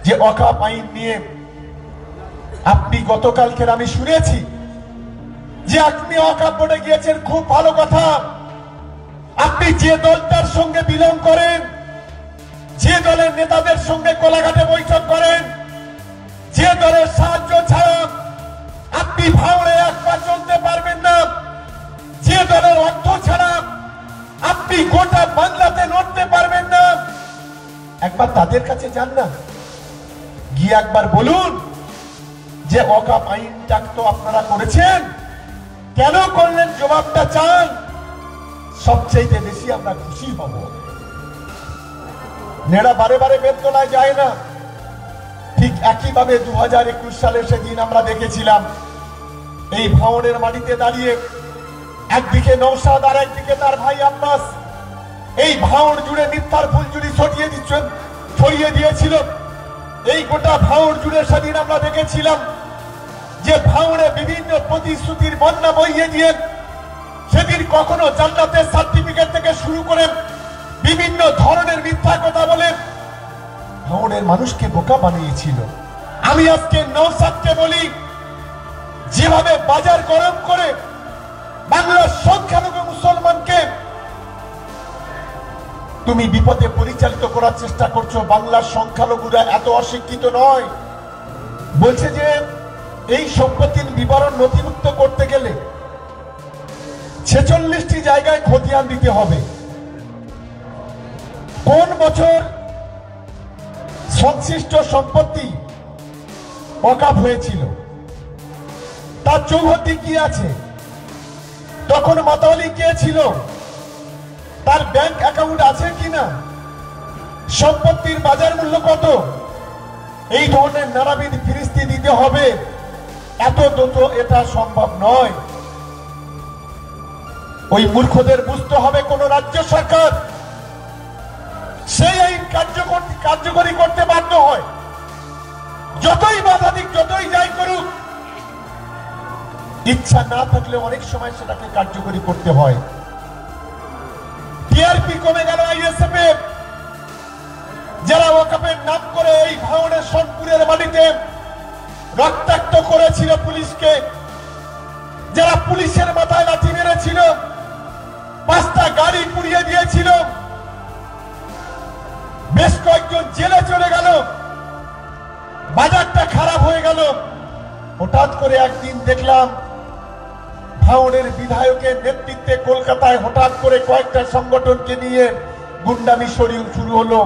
যে ওয়াকফ আইন নিয়ে আপনি গতকালকের আমি শুনেছি যে আপনি ওয়াকফ বোর্ডে গিয়েছেন, খুব ভালো কথা। আপনি যে দলটার সঙ্গে বিলং করেন, যে দলের নেতাদের সঙ্গে কোলাঘাটে বৈঠক করেন, যে দলের সাহায্য ছাড়া আপনি ভাঙড়ে এক পা চলতে পারবেন না, যে দলের অর্থ ছাড়া আপনি গোটা বাংলাতে লড়তে পারবেন না, একবার তাদের কাছে যান না, গিয়ে একবার বলুন যে ওয়াকফ আইনটা তো আপনারা করেছেন, কেন করলেন, জবাবটা চান। সবচেয়ে বেশি আমরা খুশি হব। নেড়া বারে বারে বেদতলায় যায় না। ঠিক একইভাবে 2021 সালে সেদিন আমরা দেখেছিলাম এই ভাঙড়ের মাটিতে দাঁড়িয়ে একদিকে নওশাদ আর একদিকে তার ভাই আব্বাস এই ভাঙড় জুড়ে মিথ্যার ফুলঝুরি ছড়িয়ে দিয়েছিল। এই গোটা ভাঙড় জুড়ে সেদিন আমরা দেখেছিলাম যে ভাঙড়ে বিভিন্ন প্রতিশ্রুতির বন্যা বইয়ে দিয়ে সেদিন কখনো জান্নাতের সার্টিফিকেট থেকে শুরু করে বিভিন্ন ধরনের মিথ্যা কথা বলে ভাঙড়ের মানুষকে বোকা বানিয়েছিল। আমি আজকে নওশাদকে বলি, যেভাবে বাজার গরম করে বাংলার সংখ্যালঘু মুসলমানকে তুমি বিপদে পরিচালিত করার চেষ্টা করছো, বাংলার সংখ্যালঘুরা এত অশিক্ষিত নয়। বলছে যে এই সম্পত্তির বিবরণ নথিভুক্ত করতে গেলে 46টি জায়গায় খতিয়ান দিতে হবে। কোন বছর সংশ্লিষ্ট সম্পত্তি ওয়াকফ হয়েছিল, তার চৌহদ্দি কি আছে, তখন মাতাওয়ালি কে ছিল, তার ব্যাংক অ্যাকাউন্ট আছে কিনা, সম্পত্তির বাজার মূল্য কত, এই ধরনের নানাবিধ ফিরিস্তি দিতে হবে। এত দ্রুত এটা সম্ভব নয়। ওই মূর্খদের বুঝতে হবে কোন রাজ্য সরকার সেই আইন কার্যকরী করতে বাধ্য হয়, যতই বাধা দিক, যতই যাই করুক, ইচ্ছা না থাকলে অনেক সময় সেটাকে কার্যকরী করতে হয়। টিআরপি কমে গেল আইএসএফ এর, যারা ওয়াকফের নাম করে এই ভাঙড়ের সোনপুরের মাটিতে রক্তাক্ত করেছিল পুলিশকে, যারা পুলিশের মাথায় লাঠি মেরেছিল, 5টা গাড়ি পুড়িয়ে দিয়েছিল, বেশ কয়েকজন জেলে চলে গেল, বাজারটা খারাপ হয়ে গেল। হঠাৎ করে একদিন দেখলাম ভাঙড়ের বিধায়কের নেতৃত্বে কলকাতায় হঠাৎ করে কয়েকটা সংগঠনকে নিয়ে গুন্ডামি শুরু হলো।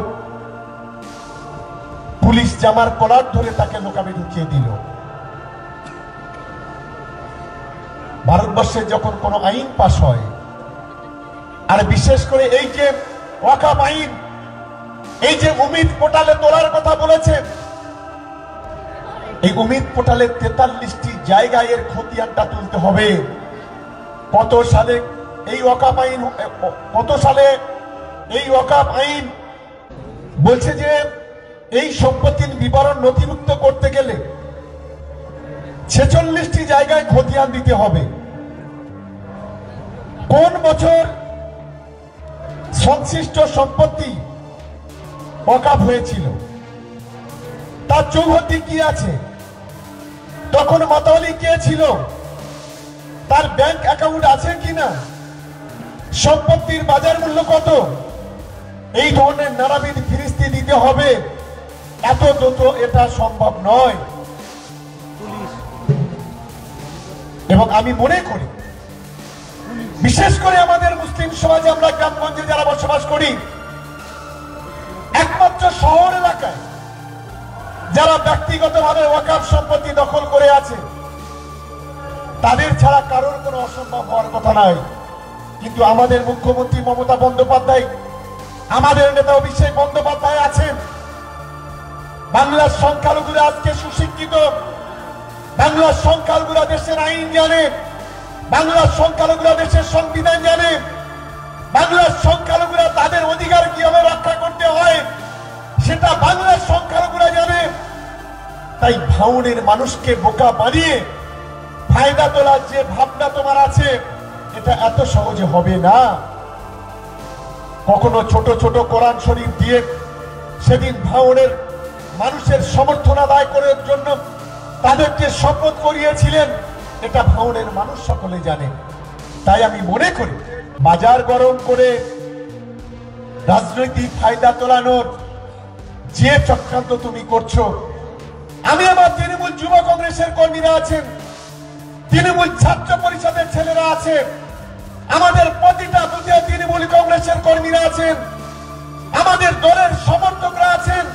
পুলিশ জামার কলার ধরে তাকে লোকামে ঢুকিয়ে দিল। ভারতবর্ষে যখন কোন আইন পাশ হয়, আর বিশেষ করে এই যে ওয়াকফ আইন, এই যে উমিদ পোর্টালে তোলার কথা বলেছে, এই উমিদ পোর্টালে 43টি জায়গায় এর খতিয়ানটা তুলতে হবে। কত সালে এই ওয়াকফ আইন বলছে যে এই সম্পত্তির বিবরণ নথিভুক্ত করতে গেলে 46টি জায়গায় খতিয়ান দিতে হবে। কোন বছর সংশ্লিষ্ট সম্পত্তি ওয়াকফ হয়েছিল, তার চৌহদ্দি কি আছে, তখন মাতাওয়ালি কে ছিল, তার ব্যাংক অ্যাকাউন্ট আছে কিনা, সম্পত্তির বাজার মূল্য কত, এই ধরনের নানাবিধ ফিরিস্তি দিতে হবে। এত দ্রুত এটা সম্ভব নয়। এবং আমি মনে করি বিশেষ করে আমাদের মুসলিম সমাজে, আমরা গ্রামগঞ্জে যারা বসবাস করি, একমাত্র শহর এলাকায় যারা ব্যক্তিগতভাবে ওয়াকফ সম্পত্তি দখল করে আছে, তাদের ছাড়া কারোর কোনো অসম্ভব হওয়ার কথা নয়। কিন্তু আমাদের মুখ্যমন্ত্রী মমতা বন্দ্যোপাধ্যায়, আমাদের নেতা অভিষেক বন্দ্যোপাধ্যায় আছেন, বাংলার সংখ্যালঘুরা আজকে সুশিক্ষিত, বাংলার সংখ্যালঘুরা দেশের আইন জানে, বাংলার সংখ্যালঘুরা দেশের সংবিধান জানে, বাংলার সংখ্যালঘুরা তাদের অধিকার কিভাবে রক্ষা করতে হয় সেটা বাংলার সংখ্যালঘুরা জানে। তাই ভাঙড়ের মানুষকে বোকা বানিয়ে ফায়দা তোলার যে ভাবনা তোমার আছে, এটা এত সহজে হবে না। কখনো ছোট ছোট কোরআন শরীফ দিয়ে সেদিন ভাঙড়ের মানুষের সমর্থন আদায় করার জন্য তাদেরকে শপথ করিয়েছিলেন, এটা ভাঙড়ের মানুষ সকলে জানে। তাই আমি মনে করি বাজার গরম করে রাজনৈতিক ফায়দা তোলানোর যে চক্রান্ত তুমি করছো, আমি আমার তৃণমূল যুব কংগ্রেসের কর্মীরা আছেন, তৃণমূল ছাত্র পরিষদের ছেলেরা আছে, আমাদের প্রতিটা বুথে তৃণমূল কংগ্রেসের কর্মীরা আছেন, আমাদের দলের সমর্থকরা আছেন,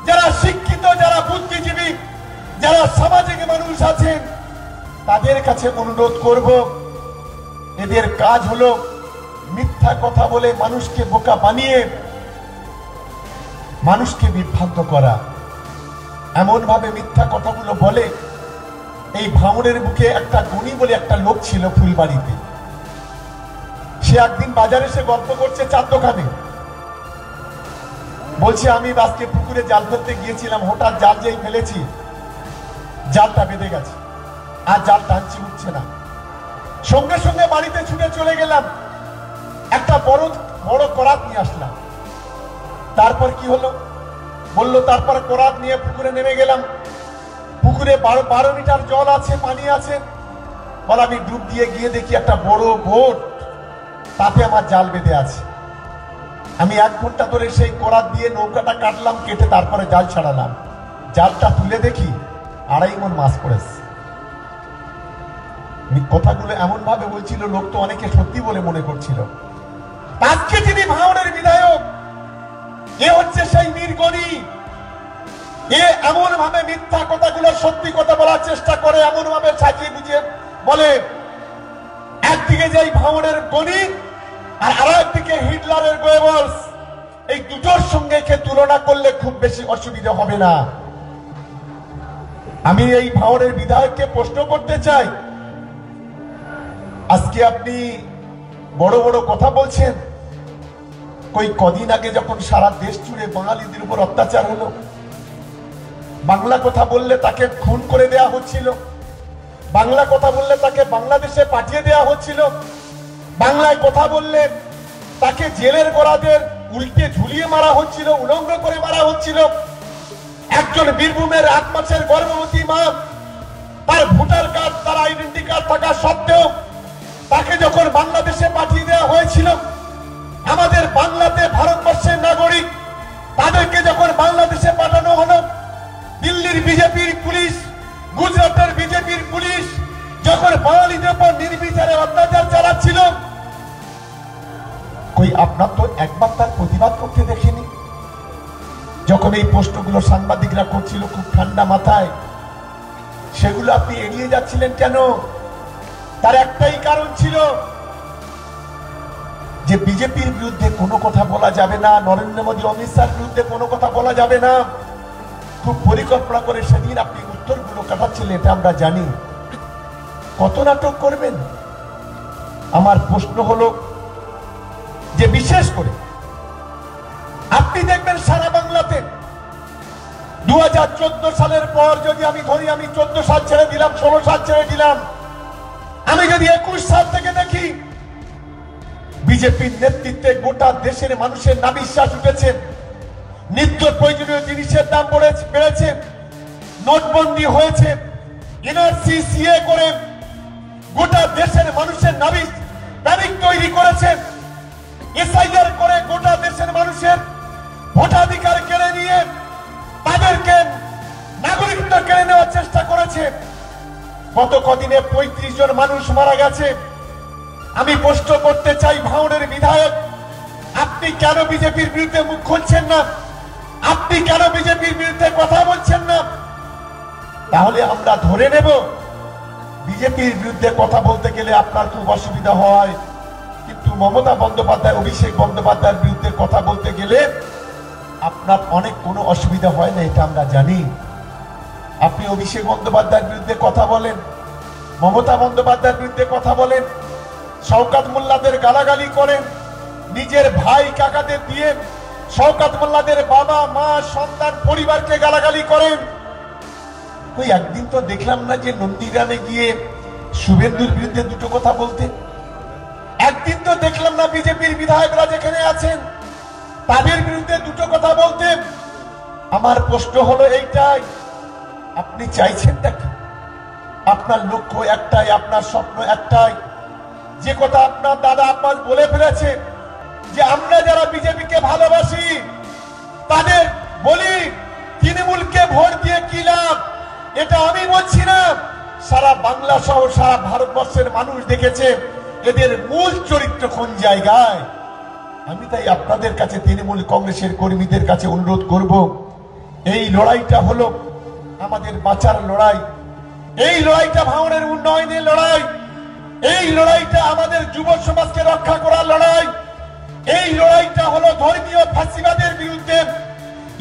যারা শিক্ষিত, যারা বুদ্ধিজীবী, যারা সামাজিক মানুষ আছেন, তাদের কাছে অনুরোধ করব, এদের কাজ হলো মিথ্যা কথা বলে মানুষকে বোকা বানিয়ে মানুষকে বিভ্রান্ত করা। এমন ভাবে মিথ্যা কথাগুলো বলে। এই ভাঙড়ের বুকে একটা গুণী বলে একটা লোক ছিল ফুলবাড়িতে, সে একদিন বাজারে এসে গল্প করছে চার দোকানে, বলছে আমি আজকে পুকুরে জাল ফেলতে গিয়েছিলাম, হঠাৎ জাল যেই ফেলেছি জালটা বেঁধে গেছে, আর জাল টানছি উঠছে না, সঙ্গে সঙ্গে বাড়িতে ছুটে চলে গেলাম, একটা বড় বড় করাত নিয়ে আসলাম। তারপর কি হলো বললো, তারপর করাত নিয়ে পুকুরে নেমে গেলাম, পুকুরে 12 মিটার জল আছে, পানি আছে, বলে আমি ডুব দিয়ে গিয়ে দেখি একটা বড় বোট, তাতে আমার জাল বেঁধে আছে। আমি 1 ঘন্টা ধরে সেই করাত দিয়ে নৌকাটা কাটলাম, কেটে তারপরে জাল ছাড়ালাম, জালটা তুলে দেখি 2.5 মণ মাছ পড়েছে। কথাগুলো এমন ভাবে বলছিল, লোক তো অনেকে সত্যি বলে মনে করছিল। আজকে যিনি ভাঙড়ের বিধায়ক, এ হচ্ছে সেই নির্গণী, এ এমন ভাবে মিথ্যা কথাগুলো সত্যি কথা বলার চেষ্টা করে, এমন ভাবে সাজিয়ে বুঝিয়ে বলে। একদিকে যেই ভাঙড়ের গণি আর আরেকদিকে হিটলারের গোয়েবলস, এই দুটোর সঙ্গে তুলনা করলে খুব বেশি অসুবিধা হবে না। আমি এই ভাঙড়ের বিধায়ককে প্রশ্ন করতে চাই, আজকে আপনি বড় বড় কথা বলছেন, কই কদিন আগে যখন সারা দেশ জুড়ে বাঙালিদের উপর অত্যাচার হলো, বাংলা কথা বললে তাকে খুন করে দেয়া হচ্ছিল, বাংলা কথা বললে তাকে বাংলাদেশে পাঠিয়ে দেয়া হচ্ছিল, বাংলায় কথা বললে তাকে জেলের গোড়াদের উল্টে ঝুলিয়ে মারা হচ্ছিল, উলঙ্গ করে মারা হচ্ছিল। একজন বীরভূমের 8 মাসের গর্ভবতী মা, তার ভোটার কার্ড, তার আইডেন্টি কার্ড থাকা সত্ত্বেও তাকে যখন বাংলাদেশে পাঠিয়ে দেওয়া হয়েছিল, আমাদের বাংলাতে ভারতবর্ষের নাগরিক তাদেরকে যখন বাংলাদেশে পাঠানো হলো, দিল্লির বিজেপির পুলিশ, গুজরাটের বিজেপির পুলিশ যখন বাঙালিদের উপর নির্বিচারে অত্যাচার চালাচ্ছিল, কই আপনার তো একবার তার প্রতিবাদ করতে দেখিনি? যখন এই প্রশ্নগুলো সাংবাদিকরা করছিল খুব ঠান্ডা মাথায়, সেগুলো আপনি এড়িয়ে যাচ্ছিলেন কেন? তার একটাই কারণ ছিল যে বিজেপির বিরুদ্ধে কোনো কথা বলা যাবে না, নরেন্দ্র মোদী অমিত শাহর বিরুদ্ধে কোনো কথা বলা যাবে না। খুব পরিকল্পনা করে সেদিন আপনি উত্তরগুলো কাটাচ্ছিলেন, এটা আমরা জানি। কত নাটক করবেন? আমার প্রশ্ন হলো যে বিশেষ করে আপনি দেখবেন সারা বাংলাতে 2014 সালের পর, যদি আমি ধরি, আমি 14 সাল ছেড়ে দিলাম, 16 সাল ছেড়ে দিলাম, আমি যদি 21 সাল থেকে দেখি, বিজেপির নেতৃত্বে গোটা দেশের মানুষের নাবিশ্বাস উঠেছে, নিত্য প্রয়োজনীয় জিনিসের দাম বেড়েছে, নোটবন্দি হয়েছে, এনআরসি সিএ করে গোটা দেশের মানুষের নাবিশ প্যানিক তৈরি করেছে, এসআইআর করে গোটা দেশের মানুষের ভোটাধিকার কেড়ে নিয়ে তাদেরকে নাগরিকত্ব কেড়ে নেওয়ার চেষ্টা করেছে। গত কদিনে 35 জন মানুষ মারা গেছে। আমি প্রশ্ন করতে চাই, ভাঙড়ের বিধায়ক, আপনি কেন বিজেপির বিরুদ্ধে মুখ খুলছেন না? আপনি কেন বিজেপির বিরুদ্ধে কথা বলছেন না? তাহলে আমরা ধরে নেব বিজেপির বিরুদ্ধে কথা বলতে গেলে আপনার খুব অসুবিধা হয়, কিন্তু মমতা বন্দ্যোপাধ্যায়, অভিষেক বন্দ্যোপাধ্যায়ের বিরুদ্ধে কথা বলতে গেলে আপনার অনেক কোনো অসুবিধা হয় না, এটা আমরা জানি। আপনি অভিষেক বন্দ্যোপাধ্যায়ের বিরুদ্ধে কথা বলেন, মমতা বন্দ্যোপাধ্যায়ের বিরুদ্ধে কথা বলেন, শওকত মোল্লাদের গালাগালি করেন, নিজের ভাই কাকাদের দিয়ে শওকত মোল্লাদের বাবা মা সন্তান পরিবারকে গালাগালি করেন। ওই একদিন তো দেখলাম না যে নন্দীগ্রামে গিয়ে শুভেন্দুর বিরুদ্ধে দুটো কথা বলতে? একদিন তো দেখলাম না বিজেপির বিধায়করা যেখানে আছেন তাদের বিরুদ্ধে দুটো কথা বলতে? আমার প্রশ্ন হলো এইটাই, আপনি চাইছেনটা কি? আপনার লক্ষ্য একটাই, আপনার স্বপ্ন একটাই, যে কথা আপনার দাদা আব্বাস বলে ফেলেছে যে আমরা যারা বিজেপিকে ভালোবাসি তাদের বলি তৃণমূলকে ভোট দিয়ে কি লাভ। এটা আমি বলছি না, সারা বাংলা সহ সারা ভারতবর্ষের মানুষ দেখেছে এদের মূল চরিত্র কোন জায়গায়। আমি তাই আপনাদের কাছে তৃণমূল কংগ্রেসের কর্মীদের কাছে অনুরোধ করব, এই লড়াইটা হলো আমাদের বাঁচার লড়াই, এই লড়াইটা ভাঙনের উন্নয়নের লড়াই, এই লড়াইটা আমাদের যুব সমাজকে রক্ষা করার লড়াই, এই লড়াইটা হলো ধর্মীয় ফাঁসিবাদের বিরুদ্ধে,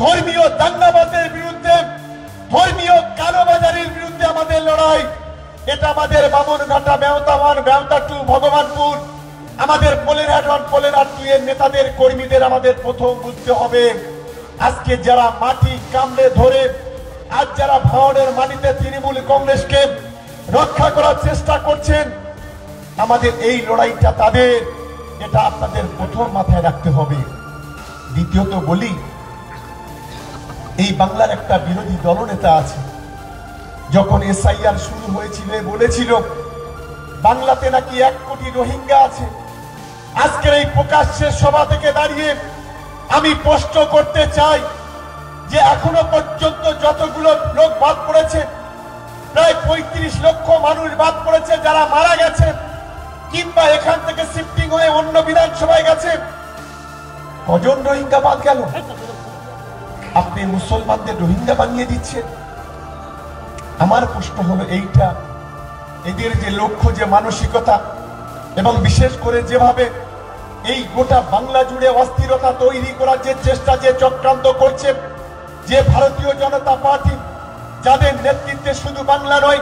ধর্মীয় দাঙ্গাবাজের বিরুদ্ধে, ধর্মীয় কালোবাজারির বিরুদ্ধে আমাদের লড়াই। এটা আমাদের বামনঘাটা, বেওতা 1, বেওতা 2, ভগবানপুর, আমাদের পোলেরহাট 1, পোলেরহাট 2 এর নেতাদের কর্মীদের আমাদের প্রথম বুঝতে হবে, আজকে যারা মাটি কামড়ে ধরে আজ যারা ভাঙনের মাটিতে তৃণমূল কংগ্রেসকে রক্ষা করার চেষ্টা করছেন, আমাদের এই লড়াইটা তাদের, এটা আপনাদের প্রথম মাথায় রাখতে হবে। দ্বিতীয়ত বলি, এই বাংলার একটা বিরোধী দলনেতা আছে, যখন এসআইআর শুরু হয়েছিল বলেছিল বাংলাতে নাকি 1 কোটি রোহিঙ্গা আছে। আজকের এই প্রকাশ্যের সভা থেকে দাঁড়িয়ে আমি প্রশ্ন করতে চাই যে এখনো পর্যন্ত যতগুলো লোক বাদ পড়েছে, প্রায় 35 লক্ষ মানুষ বাদ পড়েছে যারা মারা গেছে কিংবা এখান থেকে শিফটিং হয়ে অন্য বিধানসভায় গেছে, কজন রোহিঙ্গা বাদ গেল? আপনি মুসলমানদের রোহিঙ্গা বানিয়ে দিচ্ছেন। আমার প্রশ্ন হলো এইটা, এদের যে লক্ষ্য, যে মানসিকতা, এবং বিশেষ করে যেভাবে এই গোটা বাংলা জুড়ে অস্থিরতা তৈরি করার যে চেষ্টা, যে চক্রান্ত করছে, যে ভারতীয় জনতা পার্টি যাদের নেতৃত্বে শুধু বাংলা নয়